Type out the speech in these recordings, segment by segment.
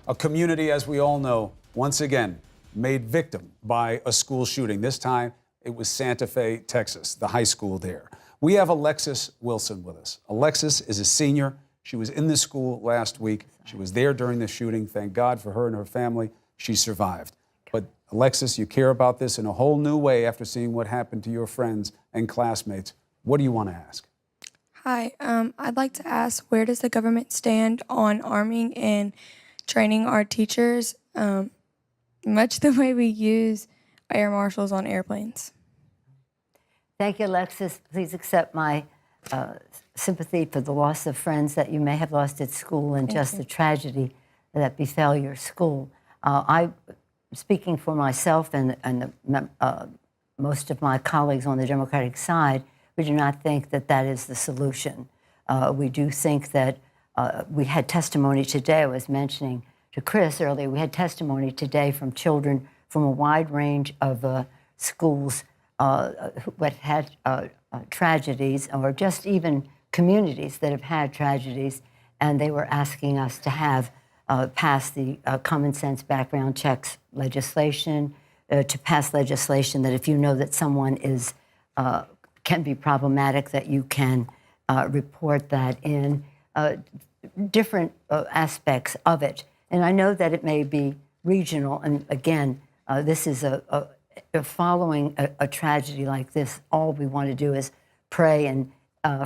A community, as we all know, once again, made victim by a school shooting. This time, it was Santa Fe, Texas, the high school there. We have Alexis Wilson with us. Alexis is a senior. She was in the school last week. She was there during the shooting. Thank God for her and her family. She survived. But Alexis, you care about this in a whole new way after seeing what happened to your friends and classmates. What do you want to ask? Hi, I'd like to ask, where does the government stand on arming and training our teachers, much the way we use air marshals on airplanes? Thank you, Alexis. Please accept my sympathy for the loss of friends that you may have lost at school and just the tragedy that befell your school. Speaking for myself and most of my colleagues on the Democratic side, we do not think that that is the solution. We do think that we had testimony today, I was mentioning to Chris earlier, we had testimony today from children from a wide range of schools who had tragedies, or just even communities that have had tragedies, and they were asking us to have pass the common sense background checks legislation, to pass legislation that if you know that someone is can be problematic, that you can report that in different aspects of it. And I know that it may be regional, and again, this is following a tragedy like this, all we want to do is pray and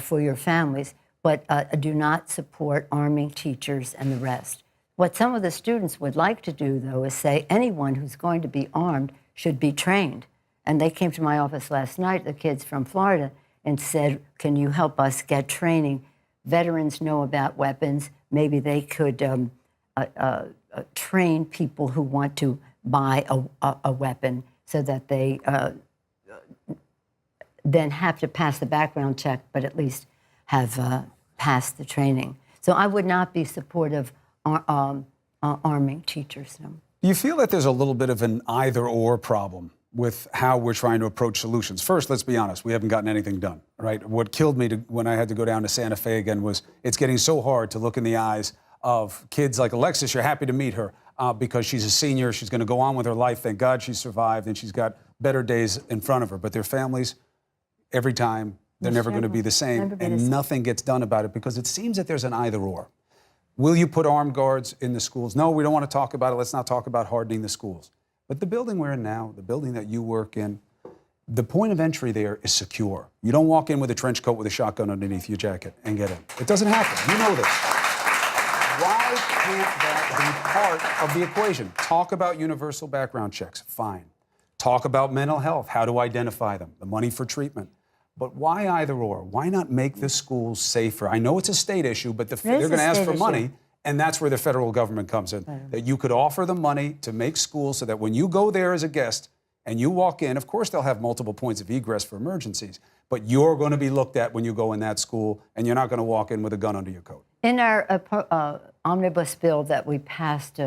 for your families, but do not support arming teachers and the rest. What some of the students would like to do, though, is say anyone who's going to be armed should be trained. And they came to my office last night, the kids from Florida, and said, can you help us get training? Veterans know about weapons. Maybe they could train people who want to buy a weapon so that they then have to pass the background check, but at least have passed the training. So I would not be supportive of arming teachers. No. Do you feel that there's a little bit of an either-or problem with how we're trying to approach solutions? First, let's be honest, we haven't gotten anything done, right? What killed me when I had to go down to Santa Fe again was it's getting so hard to look in the eyes of kids like Alexis. You're happy to meet her because she's a senior. She's going to go on with her life. Thank God she survived, and she's got better days in front of her. But their families, every time, they're never going to be the same, and nothing gets done about it because it seems that there's an either-or. Will you put armed guards in the schools? No, we don't want to talk about it. Let's not talk about hardening the schools. But the building we're in now, the building that you work in, the point of entry there is secure. You don't walk in with a trench coat with a shotgun underneath your jacket and get in. It doesn't happen. You know this. Why can't that be part of the equation? Talk about universal background checks. Fine. Talk about mental health, how to identify them, the money for treatment. But why either or? Why not make the schools safer? I know it's a state issue, but they're going to ask for money. And that's where the federal government comes in, that you could offer the money to make schools so that when you go there as a guest and you walk in, of course they'll have multiple points of egress for emergencies, but you're going to be looked at when you go in that school, and you're not going to walk in with a gun under your coat. In our omnibus bill that we passed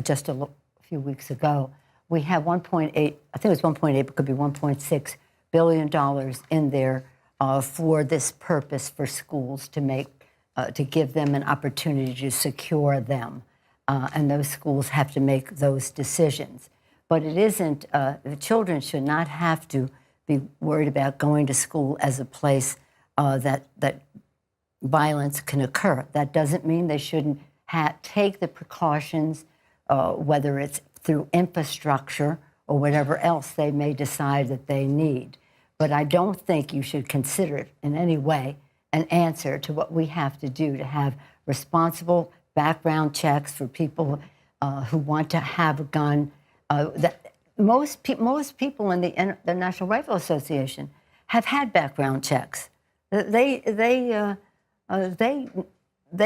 just a few weeks ago, we have 1.8, I think it was 1.8, but it could be $1.6 billion in there for this purpose for schools to give them an opportunity to secure them. And those schools have to make those decisions. But it isn't, the children should not have to be worried about going to school as a place that violence can occur. That doesn't mean they shouldn't take the precautions, whether it's through infrastructure or whatever else they may decide that they need. But I don't think you should consider it in any way an answer to what we have to do to have responsible background checks for people who want to have a gun. Most people in the National Rifle Association have had background checks. They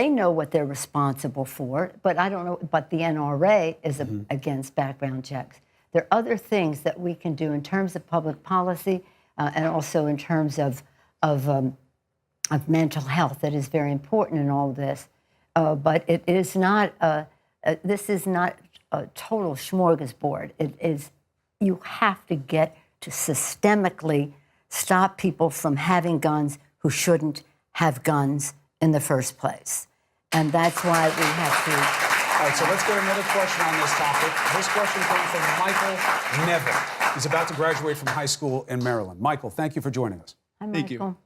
know what they're responsible for, but I don't know. But the NRA is against background checks. There are other things that we can do in terms of public policy and also in terms of mental health that is very important in all this. But it is not. This is not a total smorgasbord. It is. You have to get to systemically stop people from having guns who shouldn't have guns in the first place. And that's why we have to All right, so let's get another question on this topic. This question comes from Michael Neville. He's about to graduate from high school in Maryland. Michael, thank you for joining us. Hi, Michael. Thank you.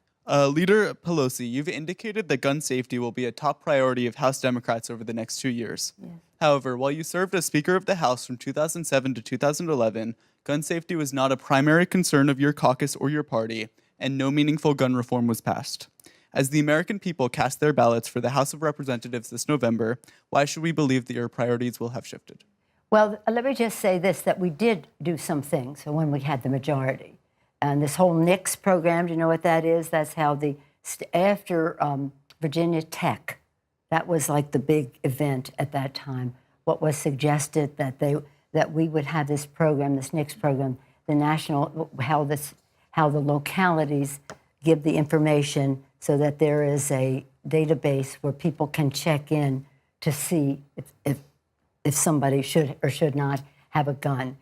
Leader Pelosi, you've indicated that gun safety will be a top priority of House Democrats over the next 2 years. Yes. However, while you served as Speaker of the House from 2007 to 2011, gun safety was not a primary concern of your caucus or your party, and no meaningful gun reform was passed. As the American people cast their ballots for the House of Representatives this November, why should we believe that your priorities will have shifted? Well, let me just say this, that we did do some things when we had the majority. And this whole NICS program, do you know what that is? That's how after Virginia Tech, that was like the big event at that time. What was suggested that we would have this program, this NICS program, the national, how the localities give the information so that there is a database where people can check in to see if somebody should or should not have a gun.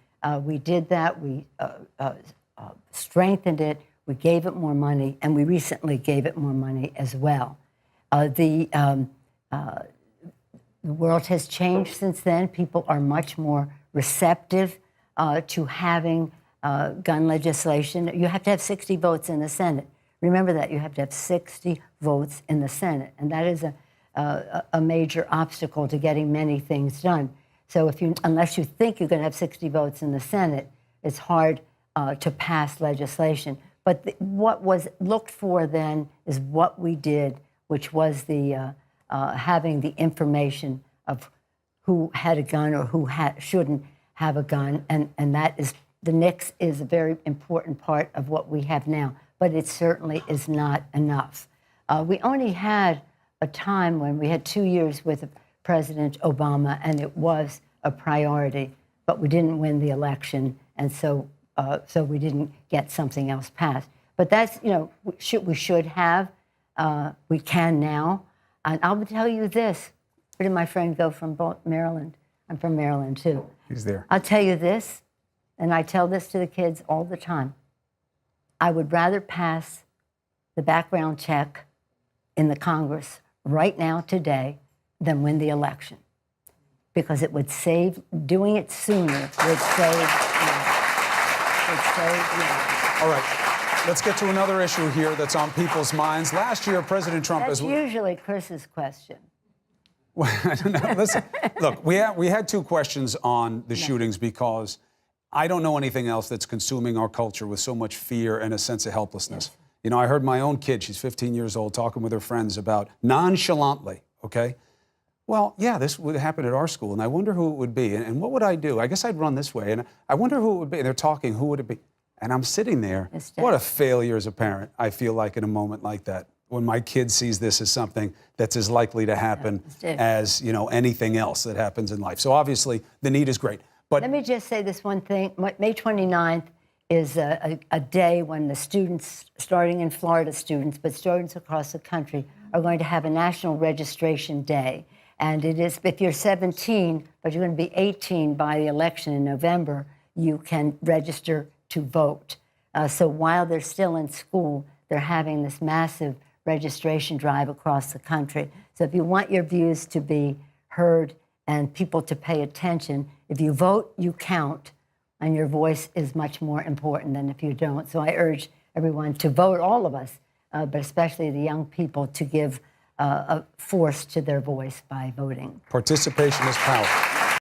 We did that. We strengthened it. We gave it more money, and we recently gave it more money as well. The world has changed since then. People are much more receptive to having gun legislation. You have to have 60 votes in the Senate. Remember that. You have to have 60 votes in the Senate, and that is a major obstacle to getting many things done. So unless you think you're going to have 60 votes in the Senate, it's hard to pass legislation. But what was looked for then is what we did, which was the having the information of who had a gun or who shouldn't have a gun, and that is the NICS is a very important part of what we have now. But it certainly is not enough. We only had a time when we had 2 years with President Obama, and it was a priority, but we didn't win the election, and so we didn't get something else passed. But that's, we should have, we can now. And I'll tell you this, where did my friend go from Maryland? I'm from Maryland too. He's there. I'll tell you this, and I tell this to the kids all the time. I would rather pass the background check in the Congress right now, today, than win the election. Because it would save, doing it sooner would save, All right, let's get to another issue here that's on people's minds. Last year, President Trump... That's usually Chris's question. I don't know. Listen, look, we had two questions on the shootings because I don't know anything else that's consuming our culture with so much fear and a sense of helplessness. Yes. I heard my own kid, she's 15 years old, talking with her friends about nonchalantly, okay? Well, yeah, this would happen at our school, and I wonder who it would be, and what would I do? I guess I'd run this way, and I wonder who it would be. And they're talking, who would it be? And I'm sitting there. What a failure as a parent, I feel like, in a moment like that, when my kid sees this as something that's as likely to happen as, anything else that happens in life. So obviously, the need is great. But let me just say this one thing. May 29th is a day when the students, starting in Florida students, but students across the country, are going to have a national registration day. And it is, if you're 17, but you're going to be 18 by the election in November, you can register to vote. So while they're still in school, they're having this massive registration drive across the country. So if you want your views to be heard and people to pay attention, if you vote, you count, and your voice is much more important than if you don't. So I urge everyone to vote, all of us, but especially the young people, to give a force to their voice by voting. participation is power.